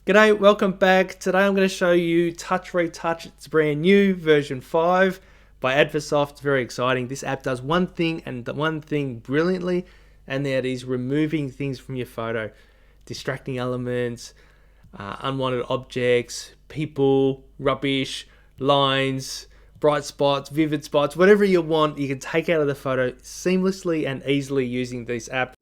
G'day, welcome back. Today I'm going to show you Touch Retouch. It's brand new, version 5 by ADVA Soft. It's very exciting. This app does one thing and the one thing brilliantly, and that is removing things from your photo. Distracting elements, unwanted objects, people, rubbish, lines, bright spots, vivid spots, whatever you want, you can take out of the photo seamlessly and easily using this app.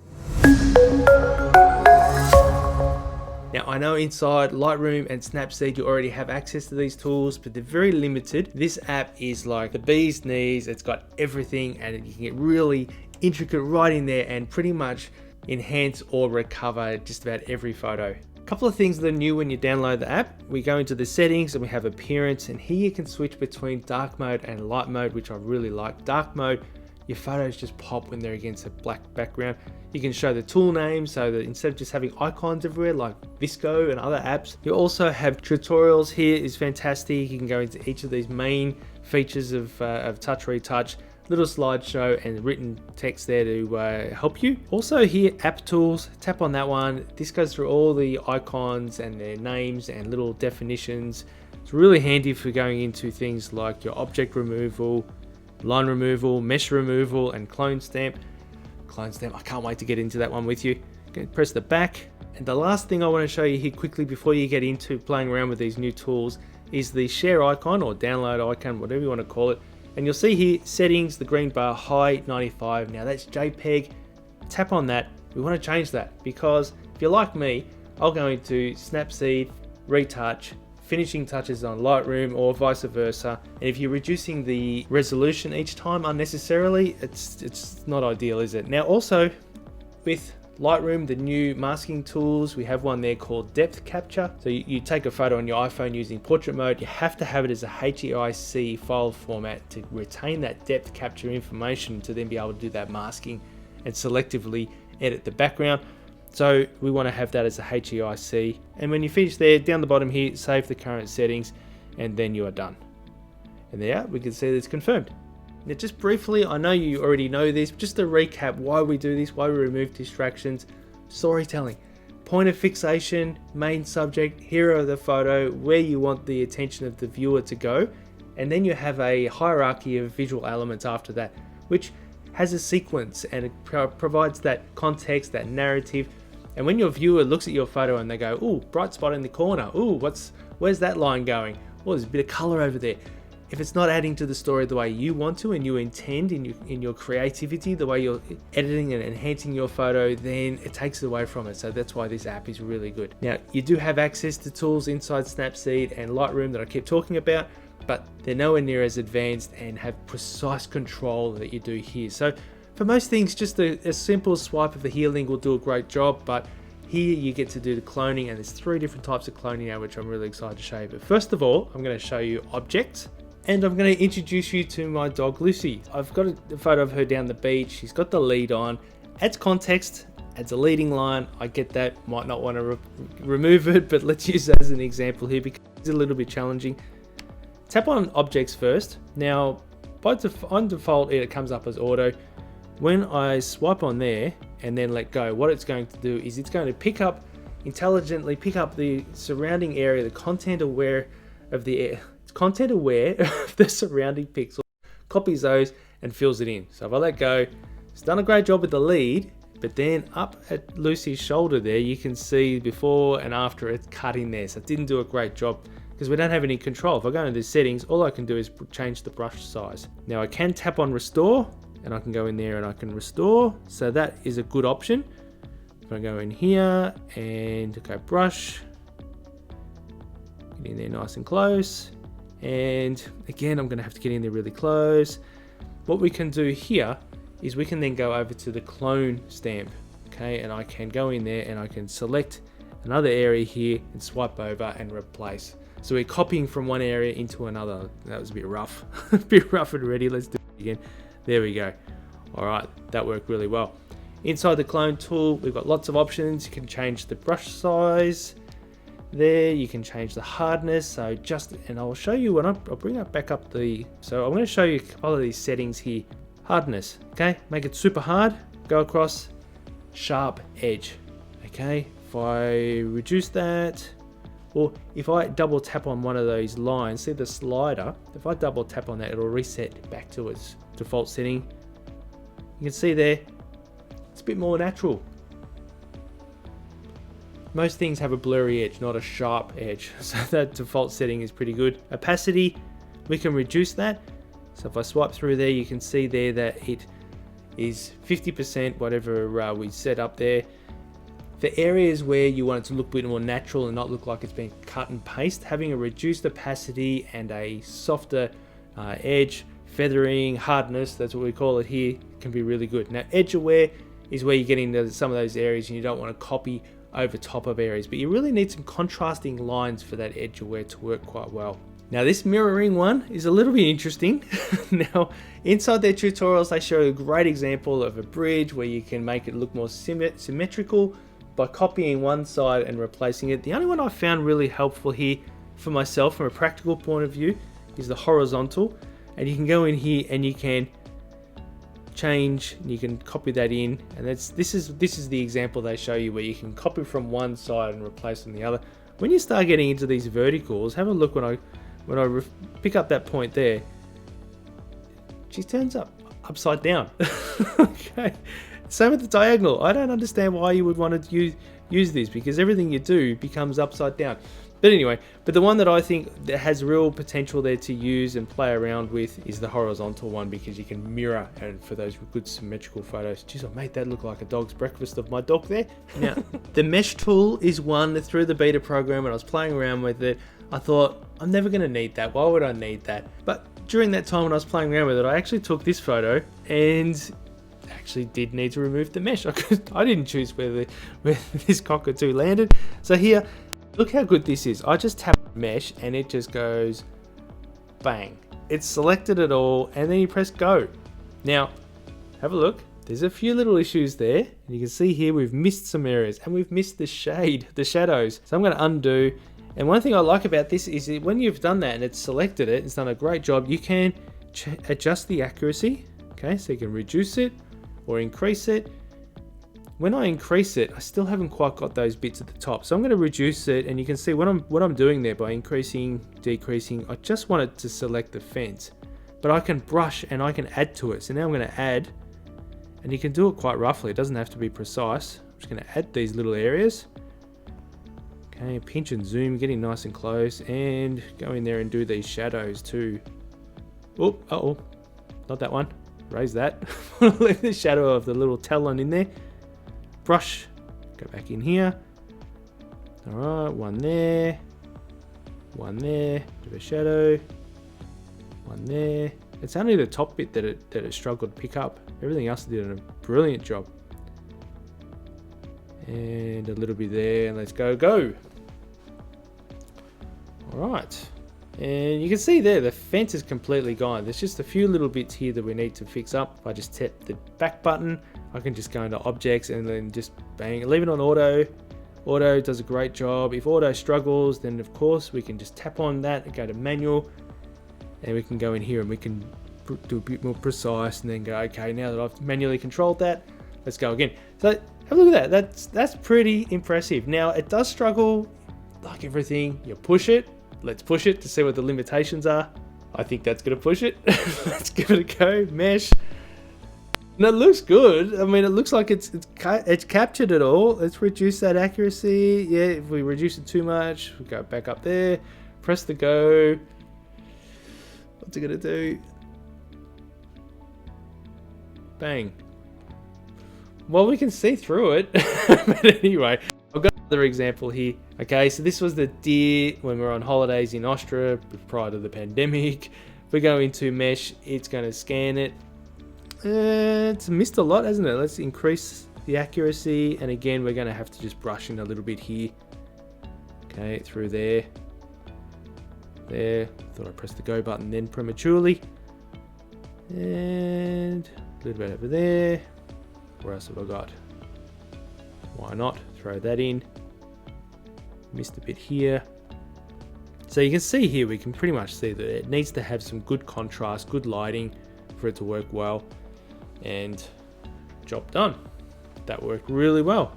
Now I know inside Lightroom and Snapseed you already have access to these tools, but they're very limited. This app is like the bee's knees. It's got everything and you can get really intricate right in there and pretty much enhance or recover just about every photo. A couple of things that are new when you download the app. We go into the settings and we have appearance, and here you can switch between dark mode and light mode, which I really like. Dark mode, your photos just pop when they're against a black background. You can show the tool name so that instead of just having icons everywhere like Visco and other apps, you also have tutorials. Here is fantastic. You can go into each of these main features of Touch Retouch, little slideshow and written text there to help you. Also here, app tools, tap on that one. This goes through all the icons and their names and little definitions. It's really handy for going into things like your object removal, line removal, mesh removal, and clone stamp. Clone stamp, I can't wait to get into that one with you. Okay, press the back. And the last thing I want to show you here quickly before you get into playing around with these new tools is the share icon or download icon, whatever you want to call it. And you'll see here, settings, the green bar, high 95. Now that's JPEG. Tap on that. We want to change that because if you're like me, I'll go into Snapseed, Retouch, finishing touches on Lightroom or vice versa, and if you're reducing the resolution each time unnecessarily, it's not ideal, is it? Now also with Lightroom, the new masking tools, we have one there called depth capture. So you take a photo on your iPhone using portrait mode, you have to have it as a HEIC file format to retain that depth capture information to then be able to do that masking and selectively edit the background. So we want to have that as a HEIC, and when you finish there, down the bottom here, save the current settings, and then you are done. And there we can see that it's confirmed. Now just briefly, I know you already know this, but just to recap why we do this, why we remove distractions: storytelling, point of fixation, main subject, hero of the photo, where you want the attention of the viewer to go, and then you have a hierarchy of visual elements after that, which has a sequence and it provides that context, that narrative. And when your viewer looks at your photo and they go, "Ooh, bright spot in the corner. Ooh, where's that line going? Oh, there's a bit of color over there." If it's not adding to the story the way you want to and you intend in your creativity, the way you're editing and enhancing your photo, then it takes it away from it. So that's why this app is really good. Now, you do have access to tools inside Snapseed and Lightroom that I keep talking about, but they're nowhere near as advanced and have precise control that you do here. So for most things, just a simple swipe of the healing will do a great job, but here you get to do the cloning, and there's 3 different types of cloning now, which I'm really excited to show you. But first of all, I'm going to show you objects, and I'm going to introduce you to my dog Lucy. I've got a photo of her down the beach. She's got the lead on, adds context, adds a leading line. I get that, might not want to remove it, but let's use that as an example here because it's a little bit challenging. Tap on objects first. Now, on default, it comes up as auto. When I swipe on there and then let go, what it's going to do is it's going to intelligently pick up the surrounding area, the content aware of the surrounding pixels, copies those and fills it in. So if I let go, it's done a great job with the lead, but then up at Lucy's shoulder there, you can see before and after it's cut in there. So it didn't do a great job because we don't have any control. If I go into the settings, all I can do is change the brush size. Now I can tap on restore and I can go in there and I can restore. So that is a good option. If I go in here and go brush, get in there nice and close. And again, I'm gonna have to get in there really close. What we can do here is we can then go over to the clone stamp, okay? And I can go in there and I can select another area here and swipe over and replace. So we're copying from one area into another. That was a bit rough, a bit rough and ready. Let's do it again. There we go. All right, that worked really well. Inside the clone tool, we've got lots of options. You can change the brush size there. You can change the hardness. And I'll show you when I'll bring it back up so I'm going to show you a couple of these settings here. Hardness, okay? Make it super hard. Go across, sharp edge, okay? If I reduce that, Or if I double tap on one of those lines, see the slider, if I double tap on that, it'll reset back to its default setting. You can see there, it's a bit more natural. Most things have a blurry edge, not a sharp edge. So that default setting is pretty good. Opacity, we can reduce that. So if I swipe through there, you can see there that it is 50%, whatever we set up there. For areas where you want it to look a bit more natural and not look like it's been cut and paste, having a reduced opacity and a softer edge, feathering, hardness, that's what we call it here, can be really good. Now, edge aware is where you get into some of those areas and you don't want to copy over top of areas, but you really need some contrasting lines for that edge aware to work quite well. Now, this mirroring one is a little bit interesting. Now, inside their tutorials, they show a great example of a bridge where you can make it look more symmetrical by copying one side and replacing it. The only one I found really helpful here for myself from a practical point of view is the horizontal, and you can go in here and you can change, you can copy that in, and this is the example they show you where you can copy from one side and replace on the other. When you start getting into these verticals, have a look when I pick up that point there, she turns upside down. Okay, same with the diagonal. I don't understand why you would want to use this, because everything you do becomes upside down. But anyway, the one that I think that has real potential there to use and play around with is the horizontal one, because you can mirror, and for those good symmetrical photos. Jeez, I made that look like a dog's breakfast of my dog there. Now, the mesh tool is one through the beta program, and I was playing around with it. I thought, I'm never going to need that. Why would I need that? But during that time when I was playing around with it, I actually took this photo and actually did need to remove the mesh. I didn't choose where this cockatoo landed. So here, look how good this is. I just tap mesh and it just goes bang. It's selected it all, and then you press go. Now, have a look. There's a few little issues there, and you can see here we've missed some areas and we've missed the shade, the shadows. So I'm going to undo. And one thing I like about this is that when you've done that and it's selected it, it's done a great job, you can adjust the accuracy. Okay, so you can reduce it or increase it. When I increase it, I still haven't quite got those bits at the top. So I'm going to reduce it, and you can see what I'm doing there by increasing, decreasing. I just want it to select the fence, but I can brush and I can add to it. So now I'm going to add, and you can do it quite roughly. It doesn't have to be precise. I'm just going to add these little areas. Okay, pinch and zoom, getting nice and close, and go in there and do these shadows too. Oh, uh-oh, not that one. Raise that. Leave the shadow of the little talon in there. Brush, go back in here. All right, one there, bit of a shadow, one there. It's only the top bit that it struggled to pick up. Everything else did a brilliant job. And a little bit there, and let's go. All right, and you can see there the fence is completely gone. There's just a few little bits here that we need to fix up. If I just tap the back button, I can just go into objects and then just bang, leave it on auto. Auto does a great job. If auto struggles, then of course we can just tap on that and go to manual, and we can go in here and we can do a bit more precise, and then go, okay, now that I've manually controlled that, let's go again. So have a look at that. That's pretty impressive. Now it does struggle, like everything. You push it. Let's push it to see what the limitations are. I think that's gonna push it. Let's give it a go. Mesh. And it looks good. I mean, it looks like it's captured it all. Let's reduce that accuracy. Yeah, if we reduce it too much, we go back up there. Press the go. What's it gonna do? Bang. Well, we can see through it. But anyway, I've got another example here. Okay, so this was the deer when we were on holidays in Austria prior to the pandemic. If we go into mesh, it's going to scan it. It's missed a lot, hasn't it? Let's increase the accuracy, and again we're going to have to just brush in a little bit here. Okay, through there. Thought I pressed the go button then prematurely. And a little bit over there. Where else have I got? Why not throw that in? Missed a bit here. So you can see here, we can pretty much see that it needs to have some good contrast, good lighting for it to work well, and job done. That worked really well.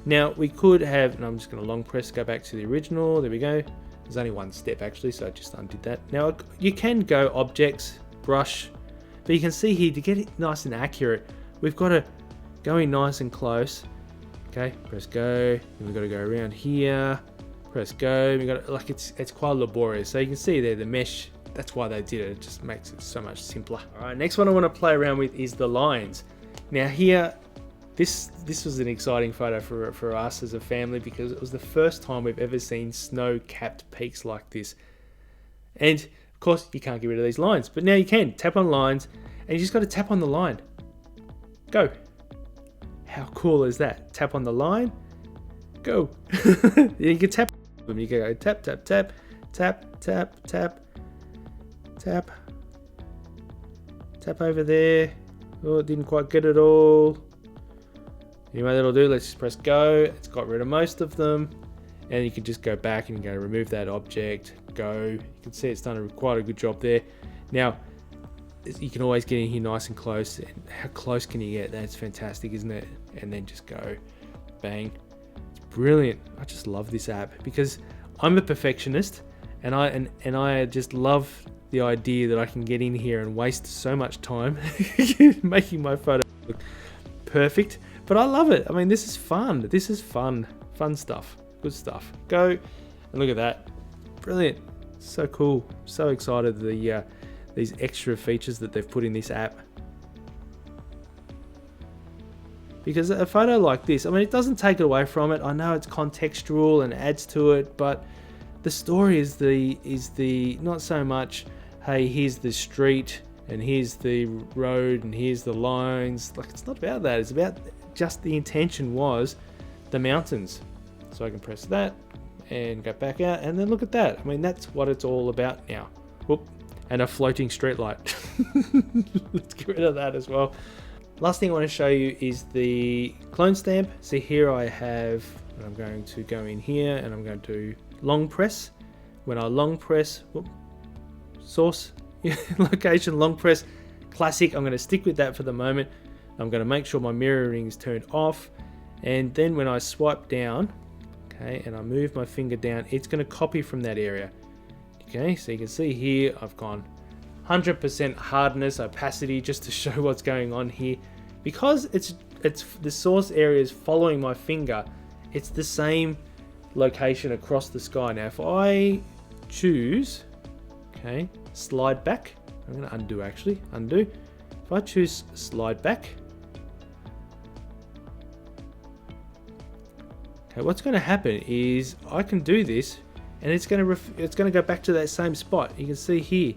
Now we could have, and I'm just going to long press, go back to the original. There we go. There's only one step actually, so I just undid that. Now you can go objects, brush, but you can see here to get it nice and accurate, we've got to go in nice and close. Okay, press go, and we've got to go around here, press go. We got like it's quite laborious. So you can see there the mesh. That's why they did it. It just makes it so much simpler. All right, next one I want to play around with is the lines. Now here, this was an exciting photo for us as a family because it was the first time we've ever seen snow-capped peaks like this. And of course, you can't get rid of these lines, but now you can. Tap on lines, and you just got to tap on the line. Go. How cool is that? Tap on the line, go. You can tap them. You can go tap, tap, tap, tap, tap, tap, tap, tap over there. Oh, it didn't quite get it all. Anyway, that'll do. Let's just press go. It's got rid of most of them. And you can just go back and go remove that object. Go. You can see it's done quite a good job there. Now, you can always get in here nice and close. And how close can you get? That's fantastic, isn't it? And then just go. Bang. It's brilliant. I just love this app because I'm a perfectionist. And I just love the idea that I can get in here and waste so much time making my photo look perfect. But I love it. I mean, this is fun. This is fun stuff. Good stuff. Go and look at that. Brilliant. So cool. So excited these extra features that they've put in this app. Because a photo like this, I mean, it doesn't take it away from it. I know it's contextual and adds to it, but the story is the not so much, hey, here's the street and here's the road and here's the lines. Like, it's not about that. It's about just the intention was the mountains. So I can press that and go back out, and then look at that. I mean, that's what it's all about now. Whoop. And a floating street light. Let's get rid of that as well. Last thing I want to show you is the clone stamp. So here I have, and I'm going to go in here and I'm going to long press. When I long press, whoop, source, location, long press, classic. I'm going to stick with that for the moment. I'm going to make sure my mirroring is turned off. And then when I swipe down, okay, and I move my finger down, it's going to copy from that area. Okay, so you can see here, I've gone 100% hardness, opacity, just to show what's going on here. Because it's the source area is following my finger, it's the same location across the sky. Now, if I choose, okay, slide back, I'm going to undo actually, undo. If I choose slide back, okay, what's going to happen is I can do this, and it's going to go back to that same spot. You can see here.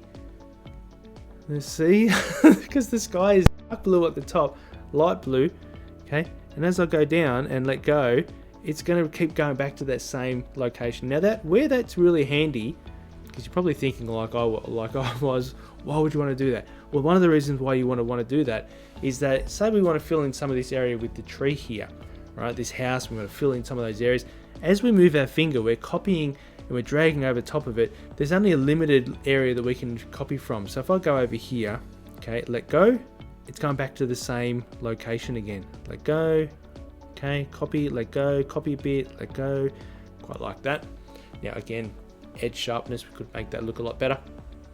Let's see, because the sky is dark blue at the top, light blue. Okay, and as I go down and let go, it's going to keep going back to that same location. Now where that's really handy, because you're probably thinking like I was, why would you want to do that? Well, one of the reasons why you want to do that is that, say we want to fill in some of this area with the tree here, right? This house, we want to fill in some of those areas. As we move our finger, we're copying and we're dragging over top of it. There's only a limited area that we can copy from. So if I go over here, okay, let go, it's going back to the same location again. Let go, okay, copy, let go, copy a bit, let go, quite like that. Now again, edge sharpness, we could make that look a lot better.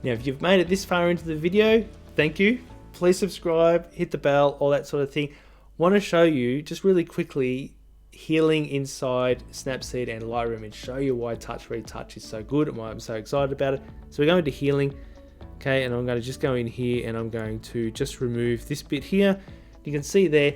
Now, if you've made it this far into the video, thank you. Please subscribe, hit the bell, all that sort of thing. Want to show you just really quickly healing inside Snapseed and Lightroom and show you why Touch Retouch is so good and why I'm so excited about it. So we're going to healing, okay, and I'm going to just go in here and I'm going to just remove this bit here. You can see there,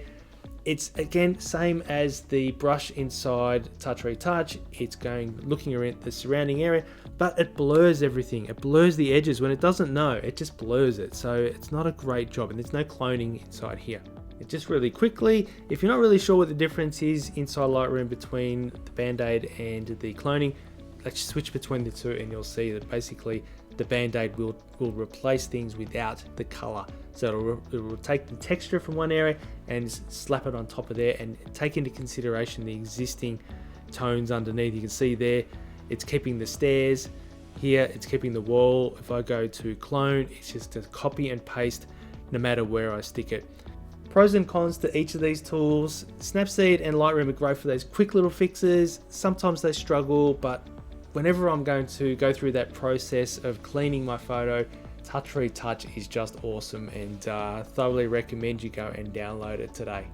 it's again same as the brush inside Touch Retouch. It's looking around the surrounding area, but it blurs everything. It blurs the edges. When it doesn't know, it just blurs it. So it's not a great job, and there's no cloning inside here. Just really quickly, if you're not really sure what the difference is inside Lightroom between the Band-Aid and the cloning, let's switch between the two and you'll see that basically the Band-Aid will replace things without the color. So it will take the texture from one area and slap it on top of there and take into consideration the existing tones underneath. You can see there, it's keeping the stairs. Here, it's keeping the wall. If I go to clone, it's just a copy and paste no matter where I stick it. Pros and cons to each of these tools. Snapseed and Lightroom are great for those quick little fixes. Sometimes they struggle, but whenever I'm going to go through that process of cleaning my photo, Touch Retouch is just awesome, and thoroughly recommend you go and download it today.